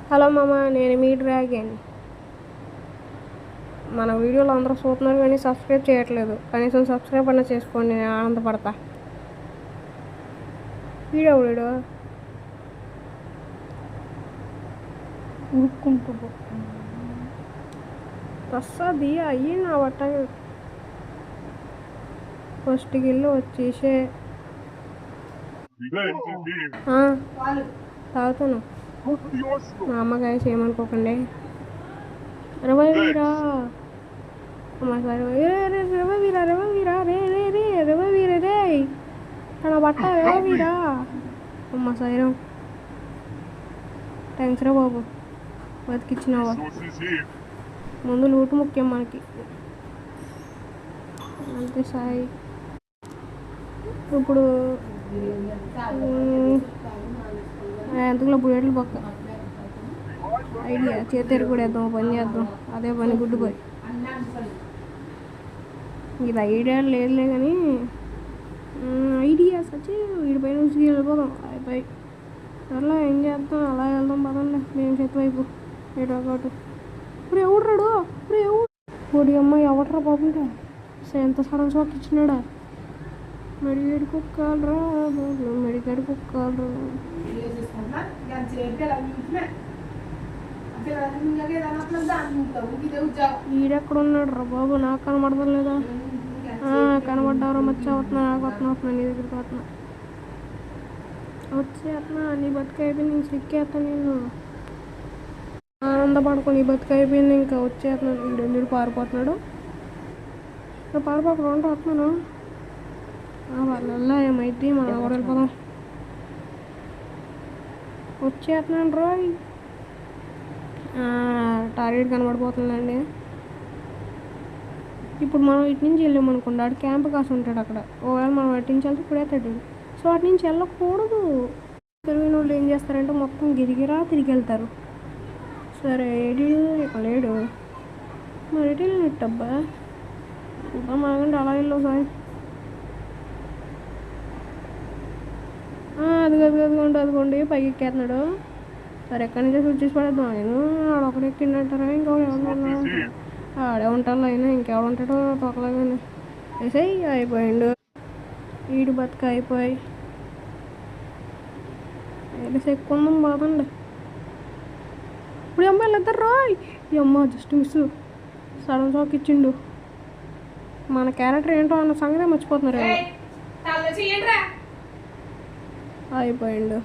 Hello మామ, నేను మీ dragon. మన వీడియోలు అందరూ చూస్తున్నారు కానీ సబ్స్క్రైబ్ చేయట్లేదు. కనీసం సబ్స్క్రైబ్ అన్నా చేసుకోండి, నేను ఆనందపడతా. వీడియో ఉరుక్కుంటూ వస్తుంది అయ్యి నా బట్ట. ఫస్ట్కి వెళ్ళి వచ్చేసే తాగుతాను. మా అమ్మకాయ చేయమనుకోకండి. రవీరా రవీరా రవీరా రే రే రే రవీర రే తన బట్ట రవీరా. అమ్మ సైరం, థ్యాంక్స్ రా బాబు, బతికిచ్చినావా. ముందు లూటు ముఖ్యం మనకి, అంతే సాయి. ఇప్పుడు ఎంతలో బుల్లెట్లు పక్క ఐడియా చేతేరు కూడా వేద్దాం, పని చేద్దాం. అదే పని గుడ్డు పోయి ఇది ఐడియా లేదులే కానీ ఐడియా సచ్చి వీడిపై నుంచి వెళ్ళిపోదాం. అయిపోయి సర్లే ఏం చేద్దాం, అలా వెళ్దాం పదండి. మేము చేతి వైపు ఏటో ఒకటి. ఇప్పుడు ఎవడు రాడు, ఇప్పుడు ఎవడు అమ్మ ఎవడరా బాబుంటా ఎంత సడన్ షాక్ ఇచ్చినాడా. మెడికేడ్ కుక్కాలరా బాబు, మెడికేడ్ కుక్కాలరా. ఈడెక్కడున్నాడు రా బాబు, నాకు కనబడతాం లేదా. కనబడ్డారా మచ్చా, వస్తున్నా నాకు వస్తున్నా నీ దగ్గరికి వస్తున్నా వచ్చేస్తున్నా. నీ బతుక అయిపోయింది, నేను సిక్కేస్తాను. నేను ఆనందపడుకో, నీ బతుక అయిపోయింది. ఇంకా వచ్చేస్తున్నాడు వీడు. వీడు పారిపోతున్నాడు. పారిపోకుండా ఉంటే వస్తున్నాను. వాళ్ళ ఏమైతే మనం కూడా వెళ్ళిపోదాం. వచ్చేస్తున్నాను రోయ్. టార్గెట్ కనబడిపోతుందండి. ఇప్పుడు మనం ఇటు నుంచి వెళ్ళామనుకోండి, ఆడు క్యాంప్ కాసి ఉంటాడు అక్కడ. ఒకవేళ మనం అటు నుంచి వెళ్తే ఇప్పుడే తడ్డాడు. సో అటు నుంచి వెళ్ళకూడదు. తెలియని వాళ్ళు ఏం చేస్తారంటే మొత్తం గిరిగిరా తిరిగి వెళ్తారు. సరే ఏడు ఇక్కడ లేడు, మరి ఎటు వెళ్ళినట్టబ్బా. ఇంకా మాకంటే అలా వెళ్ళవు సార్. అదిగోండి పైకి ఎక్కేస్తున్నాడు. సరే ఎక్కడి నుంచి స్విచ్ చేసి పడేద్దాం. ఆయన ఆడ ఒకటి ఎక్కిండంటారా, ఇంకొకటి ఎవరు ఆడే ఉంటాడు. అయినా ఇంకెవడు ఉంటాడో తొక్కలాగానే వేసాయి. అయిపోయిండు వీడు బతుక. అయిపోయి వేసి ఎక్కుందాం బాదండి. ఇప్పుడు అమ్మాయిలు ఇద్దరు రాయ్. ఈ అమ్మ జస్ట్ మిస్, సడన్ షాక్ ఇచ్చిండు. మన క్యారెక్టర్ ఏంటో అన్న సంగతే మర్చిపోతున్నారు. అయిపోయిండు.